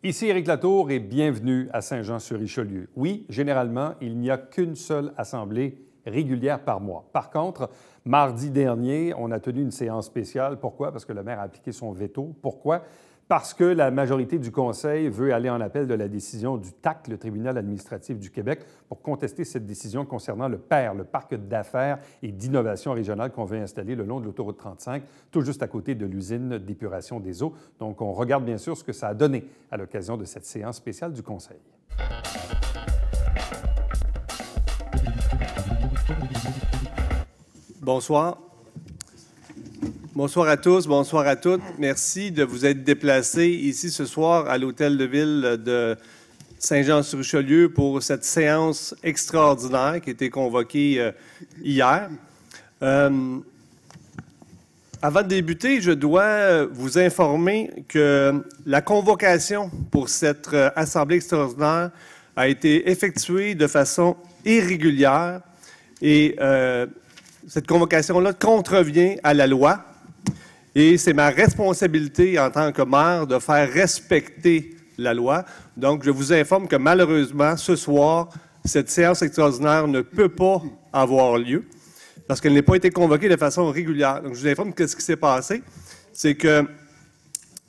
Ici Éric Latour et bienvenue à Saint-Jean-sur-Richelieu. Oui, généralement, il n'y a qu'une seule assemblée régulière par mois. Par contre, mardi dernier, on a tenu une séance spéciale. Pourquoi? Parce que le maire a appliqué son veto. Pourquoi? Parce que la majorité du Conseil veut aller en appel de la décision du TAC, le Tribunal administratif du Québec, pour contester cette décision concernant le PER, le parc d'affaires et d'innovation régionale qu'on veut installer le long de l'autoroute 35, tout juste à côté de l'usine d'épuration des eaux. Donc, on regarde bien sûr ce que ça a donné à l'occasion de cette séance spéciale du Conseil. Bonsoir. Bonsoir à tous, bonsoir à toutes. Merci de vous être déplacés ici ce soir à l'Hôtel de Ville de Saint-Jean-sur-Richelieu pour cette séance extraordinaire qui a été convoquée hier. Avant de débuter, je dois vous informer que la convocation pour cette assemblée extraordinaire a été effectuée de façon irrégulière et cette convocation-là contrevient à la loi. Et c'est ma responsabilité en tant que maire de faire respecter la loi. Donc, je vous informe que malheureusement, ce soir, cette séance extraordinaire ne peut pas avoir lieu parce qu'elle n'a pas été convoquée de façon régulière. Donc, je vous informe que ce qui s'est passé, c'est que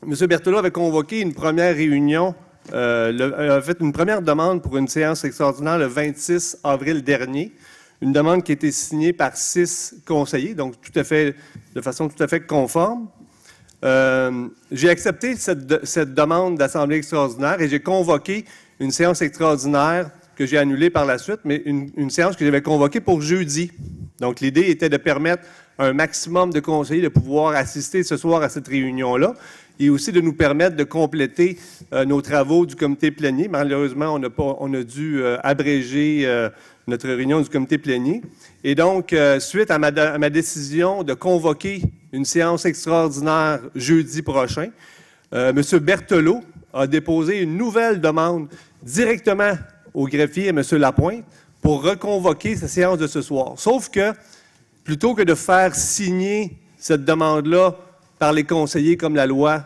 M. Berthelot avait convoqué une première réunion, a fait une première demande pour une séance extraordinaire le 26 avril dernier. Une demande qui a été signée par 6 conseillers, donc de façon tout à fait conforme. J'ai accepté cette demande d'assemblée extraordinaire et j'ai convoqué une séance extraordinaire que j'ai annulée par la suite, mais une séance que j'avais convoquée pour jeudi. Donc, l'idée était de permettre à un maximum de conseillers de pouvoir assister ce soir à cette réunion-là et aussi de nous permettre de compléter nos travaux du comité plénier. Malheureusement, on a dû abréger notre réunion du comité plénier. Et donc, suite à ma décision de convoquer une séance extraordinaire jeudi prochain, M. Berthelot a déposé une nouvelle demande directement au greffier, M. Lapointe, pour reconvoquer sa séance de ce soir. Sauf que, plutôt que de faire signer cette demande-là par les conseillers comme la loi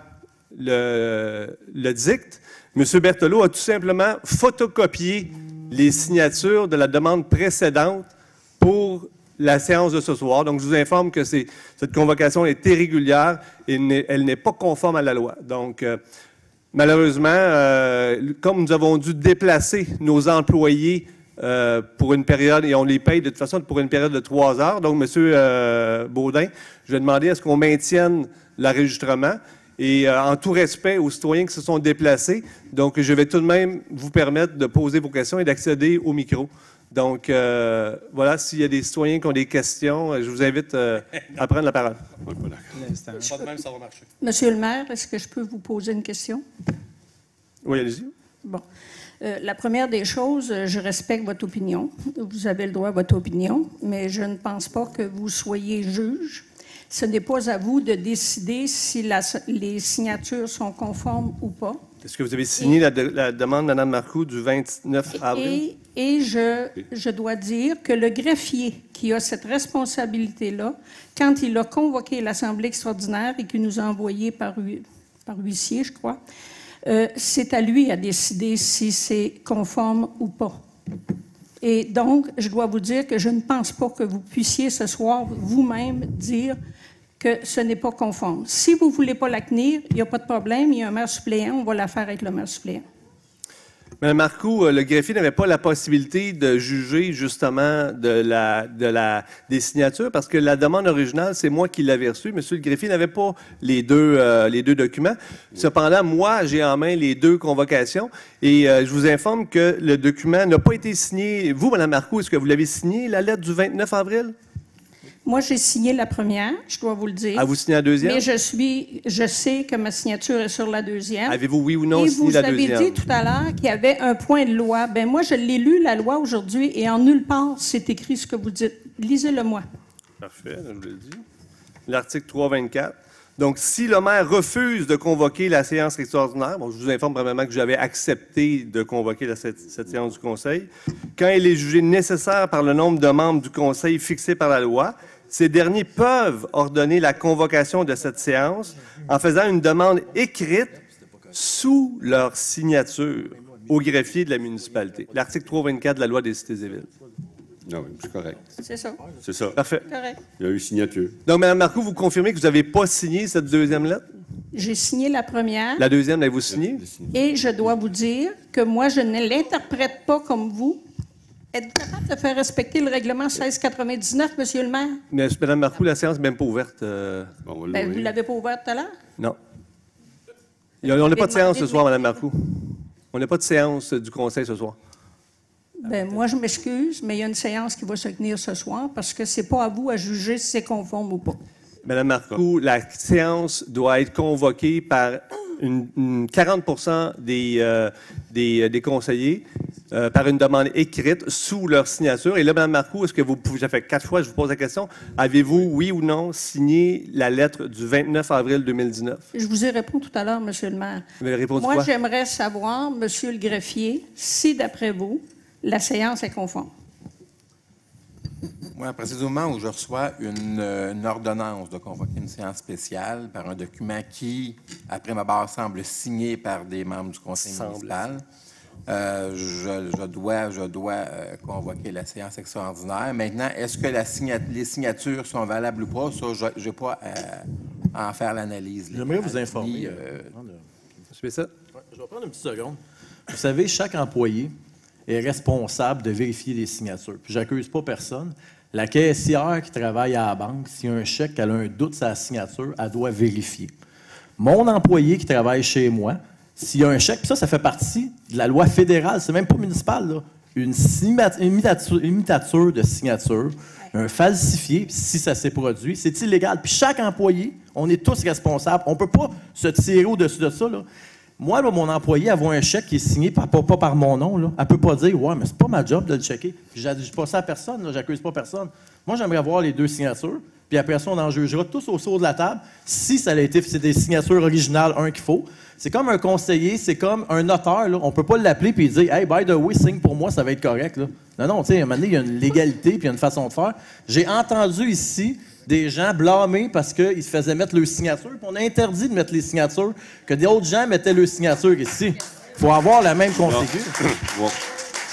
le dicte, M. Berthelot a tout simplement photocopié les signatures de la demande précédente pour la séance de ce soir. Donc, je vous informe que cette convocation est irrégulière et elle n'est pas conforme à la loi. Donc, malheureusement, comme nous avons dû déplacer nos employés pour une période, et on les paye de toute façon pour une période de 3 heures, donc, M. Baudin, je vais demander à ce qu'on maintienne l'enregistrement. Et en tout respect aux citoyens qui se sont déplacés, donc je vais tout de même vous permettre de poser vos questions et d'accéder au micro. Donc, voilà, s'il y a des citoyens qui ont des questions, je vous invite à prendre la parole. Pas de même, ça va marcher. Monsieur le maire, est-ce que je peux vous poser une question? Oui, allez-y. Bon. La première des choses, je respecte votre opinion. Vous avez le droit à votre opinion, mais je ne pense pas que vous soyez juge. Ce n'est pas à vous de décider si les signatures sont conformes ou pas. Est-ce que vous avez signé la demande, Mme Marcoux, du 29 avril? Et je dois dire que le greffier qui a cette responsabilité-là, quand il a convoqué l'Assemblée extraordinaire et qu'il nous a envoyé par huissier, je crois, c'est à lui à décider si c'est conforme ou pas. Et donc, je dois vous dire que je ne pense pas que vous puissiez ce soir vous-même dire que ce n'est pas conforme. Si vous ne voulez pas la tenir, il n'y a pas de problème, il y a un maire suppléant, on va la faire avec le maire suppléant. Mme Marcoux, le greffier n'avait pas la possibilité de juger justement des signatures parce que la demande originale, c'est moi qui l'avais reçue. Monsieur le greffier n'avait pas les deux documents. Cependant, moi, j'ai en main les 2 convocations et je vous informe que le document n'a pas été signé. Vous, Mme Marcoux, est-ce que vous l'avez signé, la lettre du 29 avril? Moi, j'ai signé la première, je dois vous le dire. Ah, vous signez la deuxième? Mais je sais que ma signature est sur la deuxième. Avez-vous, oui ou non, signé la deuxième? Et vous avez dit tout à l'heure qu'il y avait un point de loi. Bien, moi, je l'ai lu, la loi, aujourd'hui, et en nulle part, c'est écrit ce que vous dites. Lisez-le-moi. Parfait, je vous le dis. L'article 324. Donc, si le maire refuse de convoquer la séance extraordinaire, bon, je vous informe probablement que j'avais accepté de convoquer cette séance du Conseil, quand il est jugé nécessaire par le nombre de membres du Conseil fixé par la loi, ces derniers peuvent ordonner la convocation de cette séance en faisant une demande écrite sous leur signature au greffier de la municipalité. L'article 324 de la loi des cités et villes. Ah oui, c'est correct. C'est ça. C'est ça. Parfait. Correct. Il y a eu signature. Donc, Mme Marcoux, vous confirmez que vous n'avez pas signé cette deuxième lettre? J'ai signé la première. La deuxième, l'avez-vous signée? Et je dois vous dire que moi, je ne l'interprète pas comme vous. Êtes-vous capable de faire respecter le règlement 1699, Monsieur le maire? Mais, Mme Marcoux, la séance n'est même pas ouverte. Bon, on va Ben, vous l'ouvrir. ne l'avez pas ouvert tout à l'heure? Non. On n'a pas de séance ce soir, demandé de Mme Marcoux. On n'a pas de séance du conseil ce soir. Ben, moi, je m'excuse, mais il y a une séance qui va se tenir ce soir parce que c'est pas à vous à juger si c'est conforme ou pas. Mme Marcoux, la séance doit être convoquée par 40 des conseillers par une demande écrite sous leur signature. Et là, Mme Marcoux, est-ce que vous pouvez, ça fait 4 fois que je vous pose la question, avez-vous, oui ou non, signé la lettre du 29 avril 2019? Je vous ai répondu tout à l'heure, Monsieur le maire. Vous avez répondu Moi, quoi? j'aimerais savoir, Monsieur le greffier, si, d'après vous, la séance est conforme. Moi, à partir du moment où je reçois une ordonnance de convoquer une séance spéciale par un document qui, après ma barre, semble signé par des membres du conseil municipal, je dois convoquer la séance extraordinaire. Maintenant, est-ce que les signatures sont valables ou pas? Ça, je n'ai pas à en faire l'analyse. J'aimerais vous informer. Je fais ça? Je vais prendre une petite seconde. Vous savez, chaque employé est responsable de vérifier les signatures. Puis j'accuse pas personne. La caissière qui travaille à la banque, s'il y a un chèque, elle a un doute sur la signature, elle doit vérifier. Mon employé qui travaille chez moi, s'il y a un chèque, puis ça fait partie de la loi fédérale, c'est même pas municipal, là. Une imitature de signature, un falsifié, si ça s'est produit, c'est illégal. Puis chaque employé, on est tous responsables. On ne peut pas se tirer au-dessus de ça, là. Moi, là, mon employé, elle voit un chèque qui est signé pas par mon nom. Là. Elle ne peut pas dire « Ouais, mais c'est pas ma job de le checker. » Je ne dis pas ça à personne, je n'accuse pas personne. Moi, j'aimerais voir les deux signatures, puis après ça, on en jugera tous autour de la table si ça a été, c'est des signatures originales, un qu'il faut. C'est comme un conseiller, c'est comme un notaire. Là. On ne peut pas l'appeler et dire « Hey, by the way, signe pour moi, ça va être correct. » Là. Non, tu sais, à un moment donné, il y a une légalité puis il y a une façon de faire. J'ai entendu ici des gens blâmés parce qu'ils se faisaient mettre leur signature, puis on a interdit de mettre les signatures, que d'autres gens mettaient leur signature ici. Il faut avoir la même configure. Bon.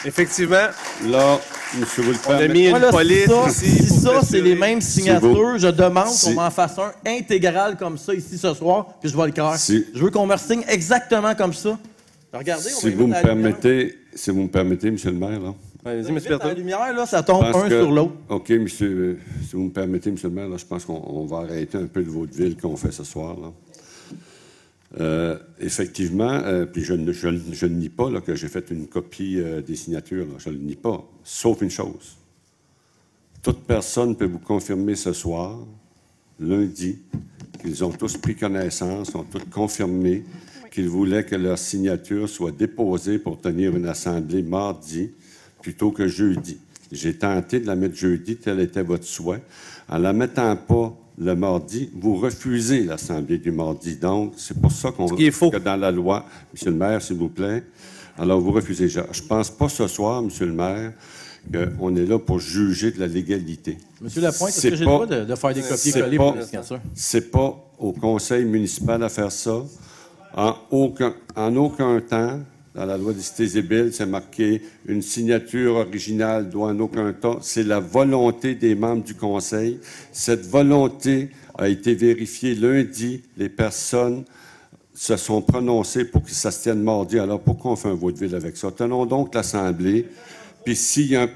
Effectivement, Là, M. vous le on a permettez. mis une Moi, là, police si ici. ça, pour c'est les s'assurer. mêmes signatures, je demande Si- qu'on m'en fasse un intégral comme ça ici ce soir, puis je vais le faire. Si- Je veux qu'on me signe exactement comme ça. Regardez, on Si va y vous me mettre la lumière. permettez, M. le maire, là. Allez-y, M. La Berthelot. lumière, là, ça tombe Parce un que- sur l'autre. OK, monsieur, si vous me permettez, M. le maire, là, je pense qu'on va arrêter un peu le vaudeville qu'on fait ce soir. Là. Effectivement, puis je ne nie pas là, que j'ai fait une copie des signatures. Là, je ne le nie pas. Sauf une chose. Toute personne peut vous confirmer ce soir, lundi, qu'ils ont tous pris connaissance, ont tous confirmé qu'ils voulaient que leur signature soit déposée pour tenir une assemblée mardi plutôt que jeudi. J'ai tenté de la mettre jeudi, tel était votre souhait. En ne la mettant pas le mardi, vous refusez l'assemblée du mardi. Donc, c'est pour ça qu'on qui est faux. que dans la loi, Monsieur le maire, s'il vous plaît, alors vous refusez. Je ne pense pas ce soir, Monsieur le maire, qu'on est là pour juger de la légalité. Monsieur Lapointe, est-ce C'est que j'ai le pas- droit de faire des c'est copier-coller pas- pour les signatures? C'est pas au conseil municipal à faire ça. En aucun temps, dans la loi des cités et villes, c'est marqué une signature originale doit en aucun temps. C'est la volonté des membres du conseil. Cette volonté a été vérifiée lundi. Les personnes se sont prononcées pour que ça se tienne mardi. Alors pourquoi on fait un vaudeville avec ça? Tenons donc l'Assemblée. Puis s'il y a...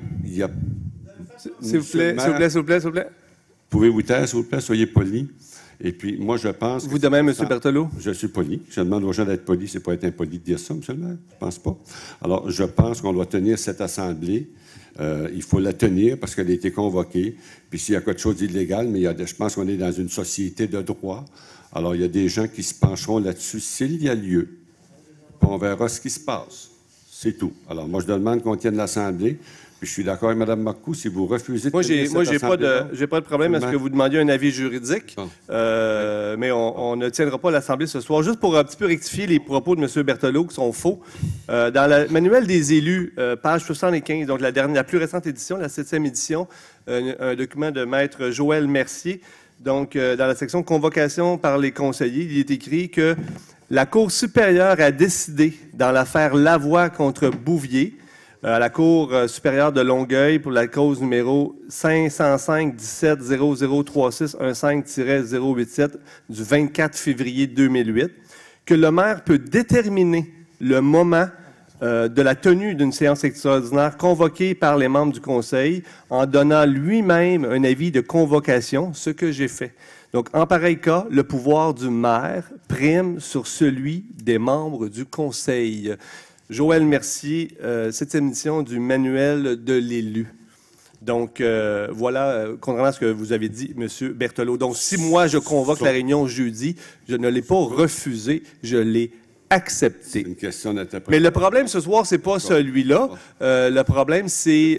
S'il vous plaît, s'il vous plaît, s'il vous plaît, s'il vous plaît. Pouvez-vous taire, s'il vous plaît? Soyez poli. Et puis, moi, je pense... Vous de même, M. Berthelot? Je suis poli. Je demande aux gens d'être polis. C'est pas être impoli de dire ça, M. le maire. Je pense pas. Alors, je pense qu'on doit tenir cette assemblée. Il faut la tenir parce qu'elle a été convoquée. Puis s'il y a quelque chose d'illégal, mais je pense qu'on est dans une société de droit. Alors, il y a des gens qui se pencheront là-dessus s'il y a lieu. Puis on verra ce qui se passe. C'est tout. Alors, moi, je demande qu'on tienne l'assemblée. Puis je suis d'accord avec Mme Marcoux, si vous refusez de Moi, tenir j'ai cette pas assemblée-là, de problème à ce que vous demandiez un avis juridique, Bon. mais on ne tiendra pas l'Assemblée ce soir. Juste pour un petit peu rectifier les propos de M. Berthelot qui sont faux. Dans le manuel des élus, page 75, donc la plus récente édition, la 7e édition, un document de Maître Joël Mercier, Donc, dans la section convocation par les conseillers, il est écrit que la Cour supérieure a décidé dans l'affaire Lavoie contre Bouvier, à la Cour supérieure de Longueuil pour la cause numéro 505-17-0036-15-087 du 24 février 2008, que le maire peut déterminer le moment de la tenue d'une séance extraordinaire convoquée par les membres du Conseil en donnant lui-même un avis de convocation, ce que j'ai fait. Donc, en pareil cas, le pouvoir du maire prime sur celui des membres du Conseil. Joël Mercier, 7e édition du Manuel de l'élu. Donc, voilà, contrairement à ce que vous avez dit, M. Berthelot. Donc, si moi, je convoque la réunion jeudi, je ne l'ai pas refusé, je l'ai accepté. C'est une question d'interprétation. Mais le problème ce soir, c'est pas celui-là. Le problème, c'est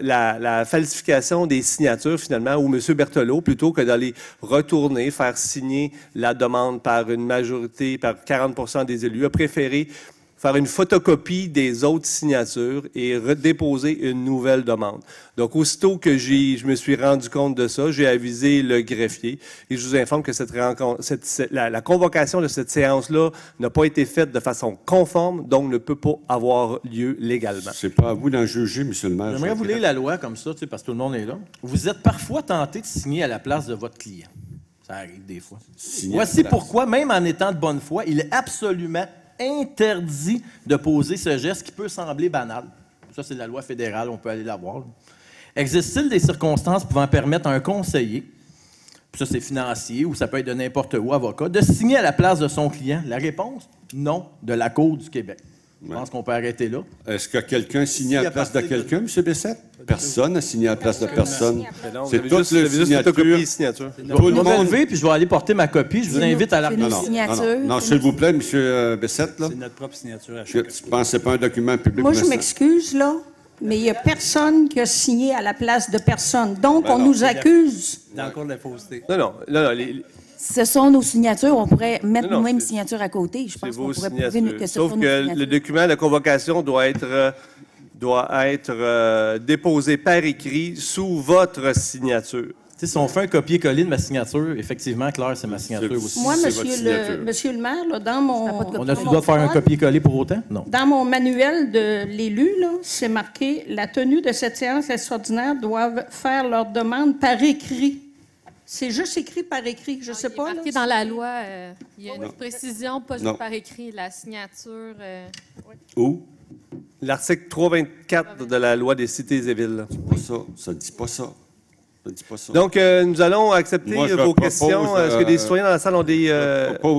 la falsification des signatures, finalement, où M. Berthelot, plutôt que d'aller retourner, faire signer la demande par une majorité, par 40 des élus, a préféré faire une photocopie des autres signatures et redéposer une nouvelle demande. Donc, aussitôt que je me suis rendu compte de ça, j'ai avisé le greffier et je vous informe que la convocation de cette séance-là n'a pas été faite de façon conforme, donc ne peut pas avoir lieu légalement. C'est pas à vous d'en juger, M. le maire. J'aimerais vous lire la loi comme ça, parce que tout le monde est là. Vous êtes parfois tenté de signer à la place de votre client. Ça arrive des fois. Voici pourquoi, même en étant de bonne foi, il est absolument interdit de poser ce geste qui peut sembler banal. Ça, c'est la loi fédérale, on peut aller la voir. Existe-t-il des circonstances pouvant permettre à un conseiller, puis ça c'est financier ou ça peut être de n'importe où, avocat, de signer à la place de son client? La réponse, non, de la Cour du Québec. Je pense qu'on peut arrêter là. Est-ce que quelqu'un a signé à la place de quelqu'un, M. Bessette? Personne n'a signé à la place de personne. C'est toute le signature. Je vais me lever, puis je vais aller porter ma copie. Je vous invite à la... Non, s'il vous plaît, M. Bessette. C'est notre propre signature à chacun. Tu penses que ce n'est pas un document public? Moi, je m'excuse, là, mais il n'y a personne qui a signé à la place de personne. Donc, on nous accuse. Dans le cours de la fausseté. Non. Ce sont nos signatures. On pourrait mettre nous-mêmes signatures à côté. Je pense qu'on pourrait prouver que ce sont nos signatures. Sauf que le document de convocation doit être déposé par écrit sous votre signature. Si on fait un copier-coller de ma signature, effectivement, Claire, c'est ma signature aussi. Moi, monsieur le maire, là, dans mon... On a-tu le droit de faire un copier-coller pour autant? Non. Dans mon manuel de l'élu, c'est marqué « La tenue de cette séance extraordinaire doivent faire leur demande par écrit ». C'est juste écrit par écrit. Je ne sais pas. Marqué dans la loi, il y a une précision, pas juste par écrit, la signature. Où? L'article 324 de la loi des cités et villes. Pas ça. Ça ne dit pas ça. Ça ne dit pas ça. Donc, nous allons accepter vos questions. Est-ce que des citoyens dans la salle ont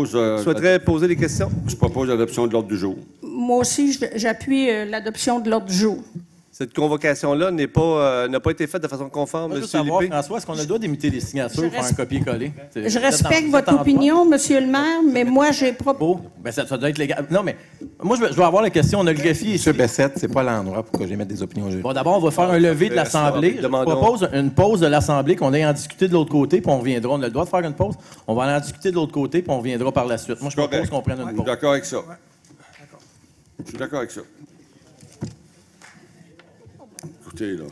souhaiteraient poser des questions? Je propose l'adoption de l'ordre du jour. Moi aussi, j'appuie l'adoption de l'ordre du jour. Cette convocation-là n'a pas été faite de façon conforme, M. Lippé. François, est-ce qu'on a le droit d'imiter les signatures pour un copier-coller? Je respecte votre opinion, Monsieur le maire, mais moi, j'ai proposé... Ben, ça doit être légal. Non, mais moi, je vais avoir la question. On a le greffier ici. M. Bessette, c'est pas l'endroit pour que j'émette des opinions. Bon, d'abord, on va faire un lever de l'Assemblée. Je propose une pause de l'Assemblée, qu'on aille en discuter de l'autre côté, puis on reviendra. On a le droit de faire une pause. On va aller en discuter de l'autre côté, puis on reviendra par la suite. Moi, je propose qu'on prenne une pause. Je suis d'accord avec ça. Je suis d'accord avec ça. Là.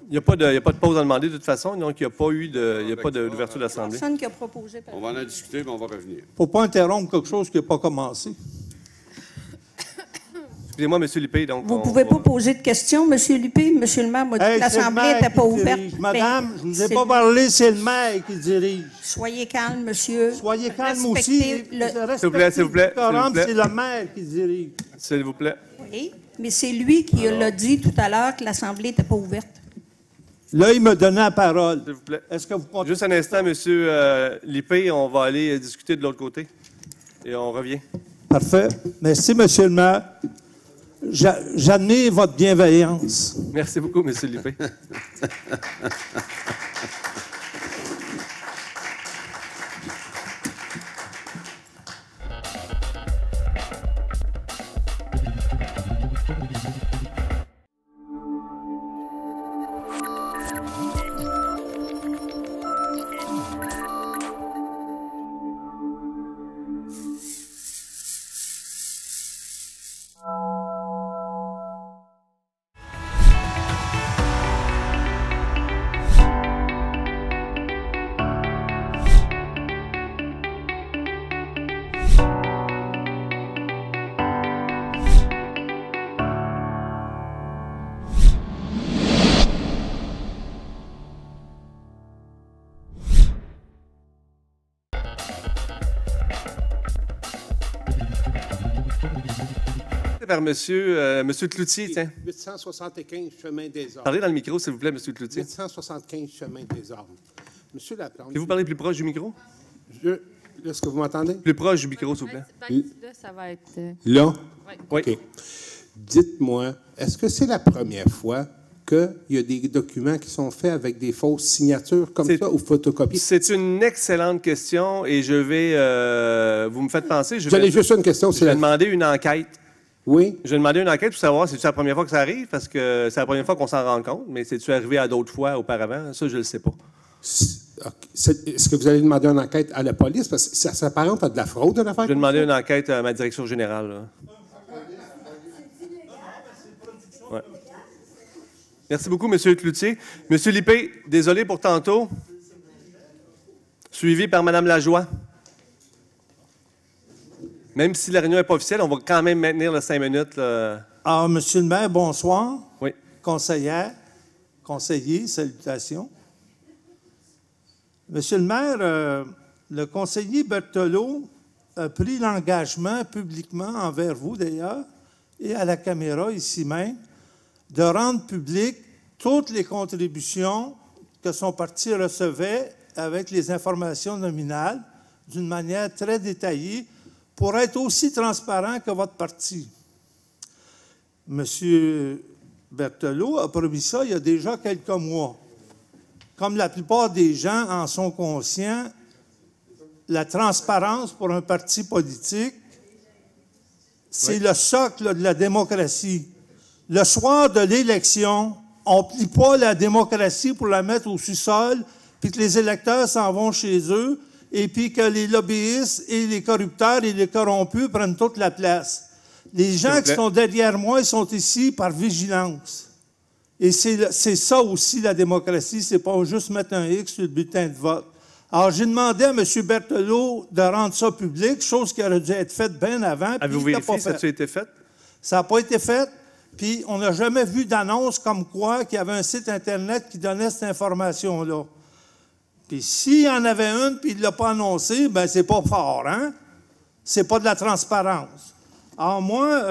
Il n'y a pas de pause à demander de toute façon, donc il n'y a pas eu d'ouverture d'Assemblée. Personne qui a proposé. On va en discuter, mais on va revenir. Il ne faut pas interrompre quelque chose qui n'a pas commencé. Excusez-moi, M. Lippé. Donc vous ne pouvez pas poser de questions, M. Lippé. M. le maire m'a dit que l'Assemblée n'était pas ouverte. Madame, je ne vous ai pas parlé, c'est le maire qui dirige. Soyez calme, monsieur. Soyez calme aussi. S'il vous plaît. C'est le maire qui dirige. S'il vous plaît. Oui, mais c'est lui qui l'a dit tout à l'heure que l'Assemblée n'était pas ouverte. Là, il me donnait la parole. S'il vous plaît. Est-ce que vous comptez? Juste un instant, M. Lippé. On va aller discuter de l'autre côté. Et on revient. Parfait. Merci, M. le maire. J'admire votre bienveillance. Merci beaucoup, M. Lippé. Par monsieur Cloutier, tiens. 875 chemin des Ormes. Parlez dans le micro, s'il vous plaît, monsieur Cloutier. 875 chemin des Ormes. Monsieur Laplante. Pouvez-vous parler plus proche du micro? Est-ce que vous m'entendez? Plus proche du micro, s'il vous plaît. Là, ça va être... Là? Oui. OK. Dites-moi, est-ce que c'est la première fois qu'il y a des documents qui sont faits avec des fausses signatures comme ça ou photocopiées? C'est une excellente question et je vais... vous me faites penser... J'avais juste une question. Je vais demander une enquête. Oui? Je vais demander une enquête pour savoir si c'est la première fois que ça arrive, parce que c'est la première fois qu'on s'en rend compte, mais c'est-tu arrivé à d'autres fois auparavant? Ça, je ne le sais pas. Est-ce que vous allez demander une enquête à la police? Parce que ça s'apparente à de la fraude, une affaire? Je vais demander une enquête à ma direction générale. Là. Ouais. Merci beaucoup, M. Cloutier. M. Lippé, désolé pour tantôt. Suivi par Mme Lajoie. Même si la réunion n'est pas officielle, on va quand même maintenir le 5 minutes. Là. Ah, Monsieur le maire, bonsoir. Oui. Conseillère, conseiller, salutations. Monsieur le maire, le conseiller Berthelot a pris l'engagement publiquement envers vous, d'ailleurs, et à la caméra ici même, de rendre publiques toutes les contributions que son parti recevait avec les informations nominales d'une manière très détaillée pour être aussi transparent que votre parti. Monsieur Berthelot a promis ça il y a déjà quelques mois. Comme la plupart des gens en sont conscients, la transparence pour un parti politique, c'est le socle de la démocratie. Le soir de l'élection, on ne plie pas la démocratie pour la mettre au sous-sol, puis que les électeurs s'en vont chez eux, et puis que les lobbyistes et les corrupteurs et les corrompus prennent toute la place. Les gens qui sont derrière moi, ils sont ici par vigilance. Et c'est ça aussi la démocratie, c'est pas juste mettre un X sur le bulletin de vote. Alors, j'ai demandé à M. Berthelot de rendre ça public, chose qui aurait dû être faite bien avant. Avez-vous vérifié ça a été fait? Ça n'a pas été fait. Puis, on n'a jamais vu d'annonce comme quoi qu'il y avait un site Internet qui donnait cette information-là. Puis, s'il y en avait une, puis il ne l'a pas annoncé, bien, c'est pas fort, hein? C'est pas de la transparence. Alors, moi,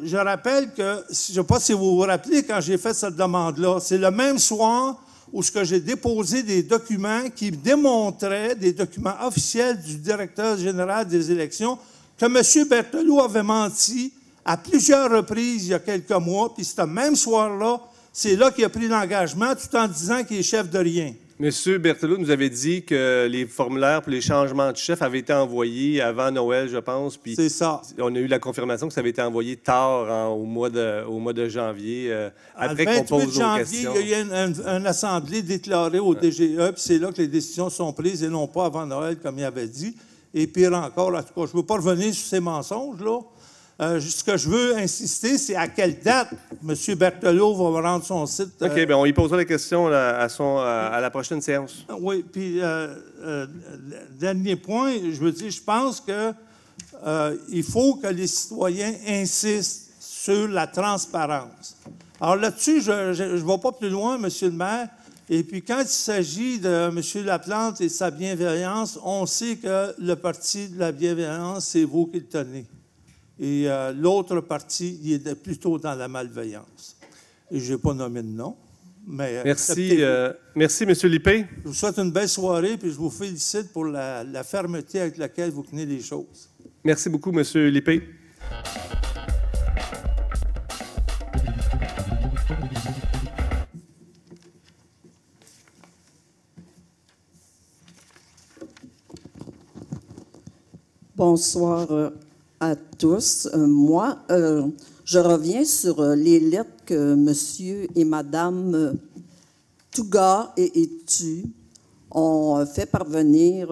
je rappelle que, je ne sais pas si vous vous rappelez, quand j'ai fait cette demande-là, c'est le même soir où j'ai déposé des documents qui démontraient, des documents officiels du directeur général des élections, que M. Berthelot avait menti à plusieurs reprises il y a quelques mois, puis ce même soir-là, c'est là qu'il a pris l'engagement tout en disant qu'il est chef de rien. M. Berthelot nous avait dit que les formulaires pour les changements de chef avaient été envoyés avant Noël, je pense. C'est ça. On a eu la confirmation que ça avait été envoyé tard au mois de janvier, après qu'on pose nos questions. Il y a eu une assemblée déclarée au DGE, puis c'est là que les décisions sont prises et non pas avant Noël, comme il avait dit. Et pire encore, en tout cas, je ne veux pas revenir sur ces mensonges-là. Ce que je veux insister, c'est à quelle date M. Berthelot va rendre son site. OK, bien, on y posera la question à la prochaine séance. Oui, puis, dernier point, je veux dire, je pense que il faut que les citoyens insistent sur la transparence. Alors là-dessus, je ne vais pas plus loin, M. le maire. Et puis, quand il s'agit de M. Laplante et sa bienveillance, on sait que le parti de la bienveillance, c'est vous qui le tenez. Et l'autre parti, il est plutôt dans la malveillance. Et je n'ai pas nommé de nom. Mais merci, M. Lippé. Je vous souhaite une belle soirée, puis je vous félicite pour la fermeté avec laquelle vous tenez les choses. Merci beaucoup, M. Lippé. Bonsoir à tous. Moi, je reviens sur les lettres que M. et Mme Touga et Etu ont fait parvenir,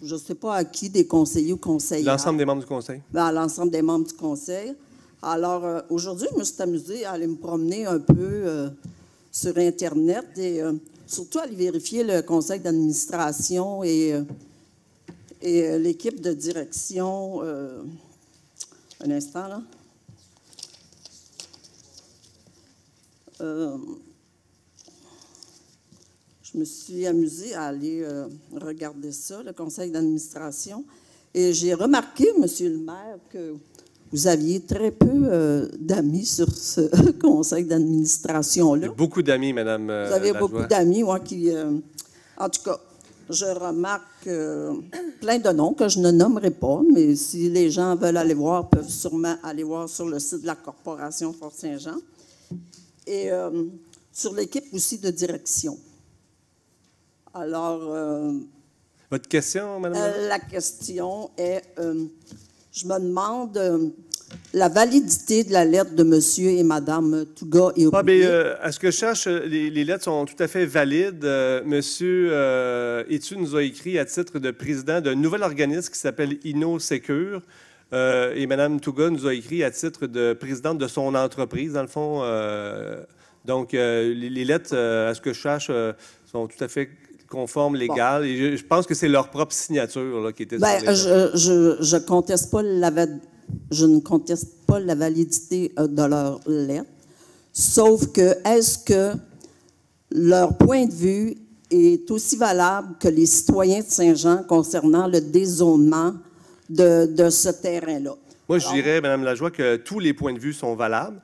je ne sais pas à qui, des conseillers ou conseillères. L'ensemble des membres du conseil. À l'ensemble des membres du conseil. Alors, aujourd'hui, je me suis amusée à aller me promener un peu sur Internet et surtout aller vérifier le conseil d'administration et l'équipe de direction. Un instant, là. Je me suis amusée à aller regarder ça, le conseil d'administration. Et j'ai remarqué, Monsieur le maire, que vous aviez très peu d'amis sur ce conseil d'administration-là. Beaucoup d'amis, Mme Lajoie. Vous avez beaucoup d'amis, moi, qui... en tout cas, je remarque plein de noms que je ne nommerai pas, mais si les gens veulent aller voir, peuvent sûrement aller voir sur le site de la Corporation Fort-Saint-Jean. Et sur l'équipe aussi de direction. Alors... Votre question, Mme la question est, je me demande la validité de la lettre de M. et Mme Touga et Roulier. À ce que je cherche, les lettres sont tout à fait valides. M. Etu nous a écrit à titre de président d'un nouvel organisme qui s'appelle InnoSecure. Et Mme Touga nous a écrit à titre de présidente de son entreprise, dans le fond. Donc, les lettres, à ce que je cherche, sont tout à fait conformes, légales. Et je pense que c'est leur propre signature là, qui était sur les lettres. Je ne conteste pas la validité de leurs lettres, sauf que est-ce que leur point de vue est aussi valable que les citoyens de Saint-Jean concernant le dézonement de ce terrain-là? Moi, je dirais, Mme Lajoie, que tous les points de vue sont valables.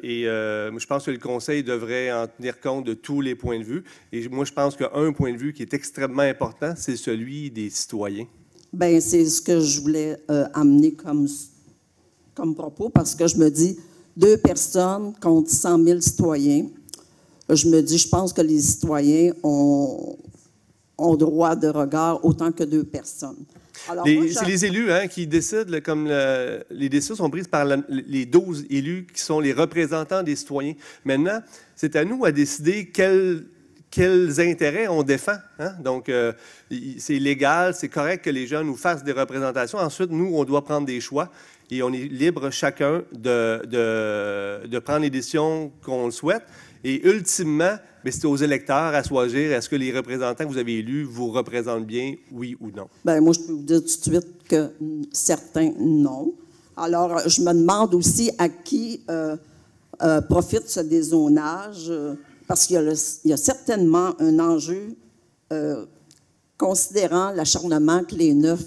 Et je pense que le Conseil devrait en tenir compte de tous les points de vue. Et moi, je pense qu'un point de vue qui est extrêmement important, c'est celui des citoyens. Bien, c'est ce que je voulais amener comme propos, parce que je me dis, 2 personnes contre 100 000 citoyens. Je pense que les citoyens ont droit de regard autant que 2 personnes. C'est les élus qui décident, comme les décisions sont prises par les 12 élus qui sont les représentants des citoyens. Maintenant, c'est à nous à décider quels intérêts on défend. Donc, c'est légal, c'est correct que les gens nous fassent des représentations. Ensuite, nous, on doit prendre des choix et on est libre chacun de prendre les décisions qu'on le souhaite. Et ultimement, c'est aux électeurs à choisir est-ce que les représentants que vous avez élus vous représentent bien, oui ou non? Bien, moi, je peux vous dire tout de suite que certains, non. Alors, je me demande aussi à qui profite ce dézonage, parce qu'il y a certainement un enjeu considérant l'acharnement que les 9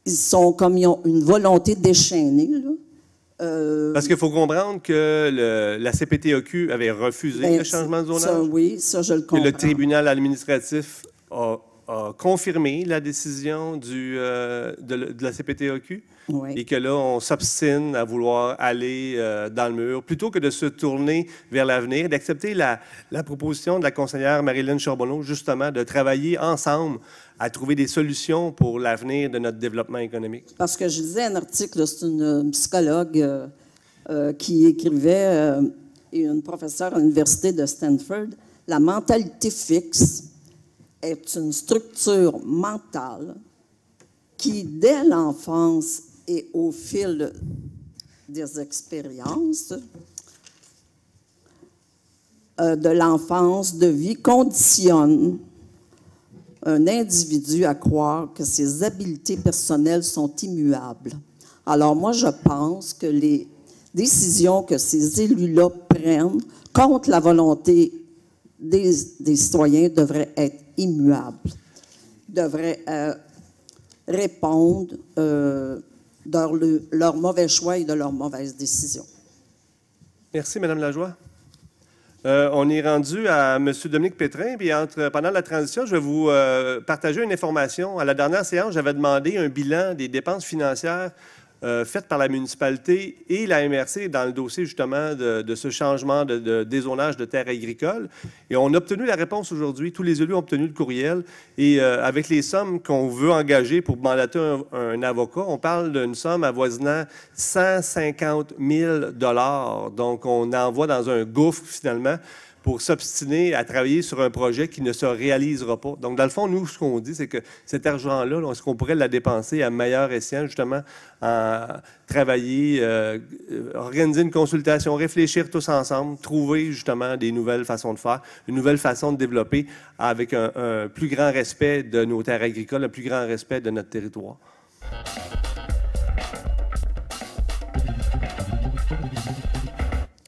ils ont une volonté déchaînée, là. Parce qu'il faut comprendre que la CPTEQ avait refusé le changement de zonage. Ça, je le comprends. Que le tribunal administratif a confirmé la décision de la CPTEQ. Oui. Et que là, on s'obstine à vouloir aller dans le mur, plutôt que de se tourner vers l'avenir, d'accepter la proposition de la conseillère Marilyn Charbonneau, justement, de travailler ensemble à trouver des solutions pour l'avenir de notre développement économique. Parce que je lisais un article, c'est une psychologue qui écrivait, et une professeure à l'université de Stanford, la mentalité fixe est une structure mentale qui, dès l'enfance et au fil des expériences de l'enfance de vie, conditionne un individu à croire que ses habiletés personnelles sont immuables. Alors moi, je pense que les décisions que ces élus-là prennent contre la volonté des citoyens devraient être immuables, devraient répondre de leur mauvais choix et de leurs mauvaises décisions. Merci, Mme Lajoie. On est rendu à M. Dominique Pétrin, puis pendant la transition, je vais vous partager une information. À la dernière séance, j'avais demandé un bilan des dépenses financières faites par la municipalité et la MRC dans le dossier, justement, de ce changement de dézonage de terres agricoles. Et on a obtenu la réponse aujourd'hui. Tous les élus ont obtenu le courriel. Et avec les sommes qu'on veut engager pour mandater un avocat, on parle d'une somme avoisinant 150 000 $. Donc, on envoie dans un gouffre, finalement, pour s'obstiner à travailler sur un projet qui ne se réalisera pas. Donc, dans le fond, nous, ce qu'on dit, c'est que cet argent-là, est-ce qu'on pourrait la dépenser à meilleur escient, justement, à travailler, organiser une consultation, réfléchir tous ensemble, trouver, justement, des nouvelles façons de faire, une nouvelle façon de développer avec un plus grand respect de nos terres agricoles, un plus grand respect de notre territoire.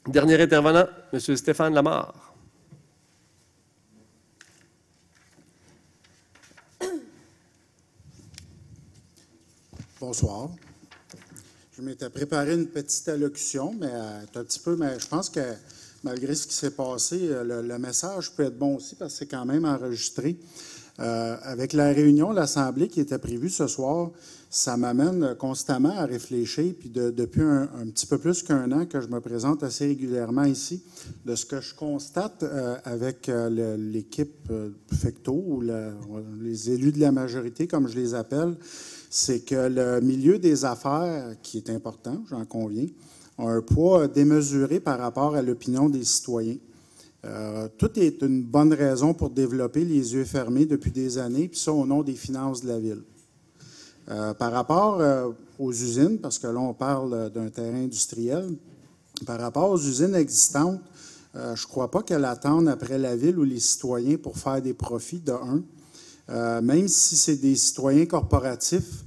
Dernier intervenant, M. Stéphane Lamarre. Bonsoir. Je m'étais préparé une petite allocution, mais un petit peu, mais je pense que malgré ce qui s'est passé, le message peut être bon aussi parce que c'est quand même enregistré. Avec la réunion de l'Assemblée qui était prévue ce soir, ça m'amène constamment à réfléchir, puis depuis un petit peu plus qu'un an que je me présente assez régulièrement ici, de ce que je constate avec l'équipe FECTO, ou les élus de la majorité, comme je les appelle, c'est que le milieu des affaires, qui est important, j'en conviens, a un poids démesuré par rapport à l'opinion des citoyens. Tout est une bonne raison pour développer les yeux fermés depuis des années, puis ça au nom des finances de la ville. Par rapport aux usines, parce que là on parle d'un terrain industriel, par rapport aux usines existantes, je ne crois pas qu'elles attendent après la ville ou les citoyens pour faire des profits de un. Même si c'est des citoyens corporatifs,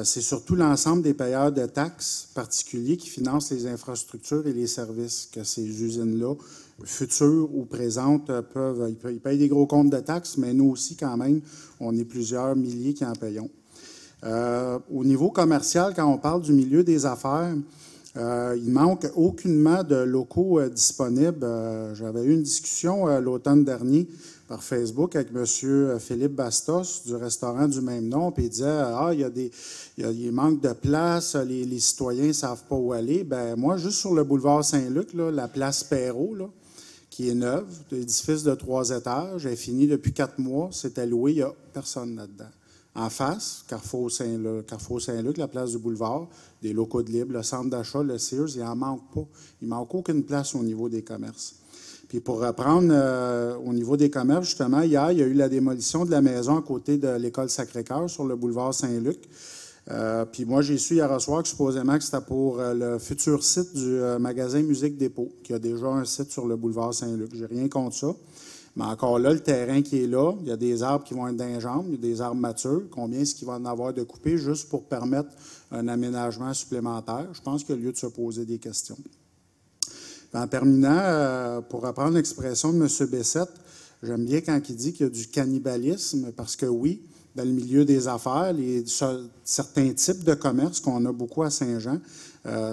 c'est surtout l'ensemble des payeurs de taxes particuliers qui financent les infrastructures et les services que ces usines-là, futures ou présentes, peuvent. Ils payent des gros comptes de taxes, mais nous aussi, quand même, on est plusieurs milliers qui en payons. Au niveau commercial, quand on parle du milieu des affaires, il manque aucunement de locaux disponibles. J'avais eu une discussion l'automne dernier par Facebook avec M. Philippe Bastos du restaurant du même nom, puis il disait il manque de place, les citoyens ne savent pas où aller. Ben moi, juste sur le boulevard Saint-Luc, là, la place Perrault, là, qui est neuve, l'édifice de 3 étages, est fini depuis 4 mois, c'est alloué, il n'y a personne là-dedans. En face, Carrefour Saint-Luc, la place du boulevard, des locaux de libre, le centre d'achat, le Sears, il n'en manque pas. Il ne manque aucune place au niveau des commerces. Puis pour reprendre au niveau des commerces, justement, hier, il y a eu la démolition de la maison à côté de l'école Sacré-Cœur sur le boulevard Saint-Luc. Puis moi, j'ai su hier soir que supposément que c'était pour le futur site du magasin Musique Dépôt, qui a déjà un site sur le boulevard Saint-Luc. J'ai rien contre ça. Mais encore là, le terrain qui est là, il y a des arbres qui vont être d'ingénieurs, il y a des arbres matures. Combien est-ce qu'il va en avoir de coupés juste pour permettre un aménagement supplémentaire? Je pense qu'il y a lieu de se poser des questions. En terminant, pour reprendre l'expression de M. Bessette, j'aime bien quand il dit qu'il y a du cannibalisme, parce que oui, dans le milieu des affaires, certains types de commerces qu'on a beaucoup à Saint-Jean,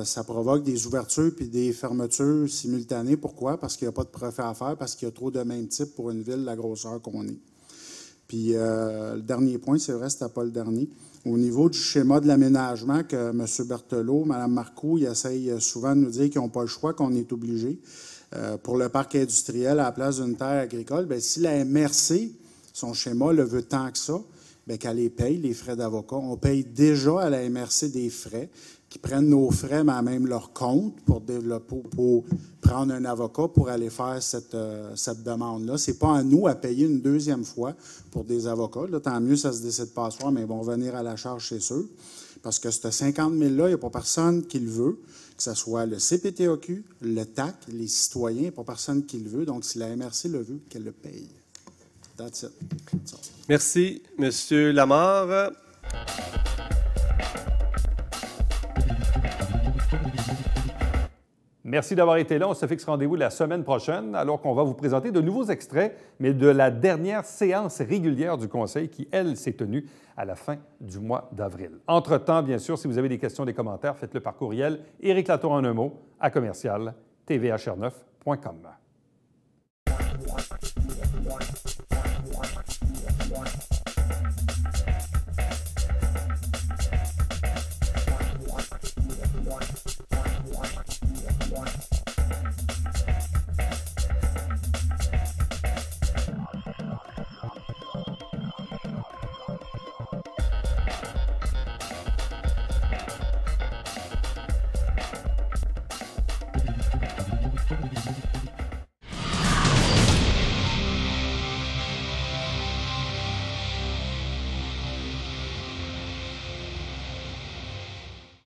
ça provoque des ouvertures puis des fermetures simultanées. Pourquoi? Parce qu'il n'y a pas de profit à faire, parce qu'il y a trop de même type pour une ville de la grosseur qu'on est. Puis le dernier point, c'est vrai, c'était pas le dernier. Au niveau du schéma de l'aménagement que M. Berthelot, Mme Marcoux, ils essayent souvent de nous dire qu'ils n'ont pas le choix, qu'on est obligé. Pour le parc industriel, à la place d'une terre agricole, bien, si la MRC, son schéma le veut tant que ça, bien, qu'elle les paye, les frais d'avocat. On paye déjà à la MRC des frais, qui prennent nos frais, mais même leur compte pour prendre un avocat pour aller faire cette demande-là. Ce n'est pas à nous à payer une deuxième fois pour des avocats. Là, tant mieux, ça se décide pas à soir, mais ils vont venir à la charge, c'est sûr. Parce que ce 50 000-là, il n'y a pas personne qui le veut, que ce soit le CPTAQ, le TAC, les citoyens, il n'y a pas personne qui le veut. Donc, si la MRC le veut, qu'elle le paye. That's it. Merci, M. Lamarre. Merci d'avoir été là. On se fixe rendez-vous la semaine prochaine, alors qu'on va vous présenter de nouveaux extraits, mais de la dernière séance régulière du Conseil qui, elle, s'est tenue à la fin du mois d'avril. Entre-temps, bien sûr, si vous avez des questions, des commentaires, faites-le par courriel. Éric Latour en un mot, à commercial, tvhr9.com.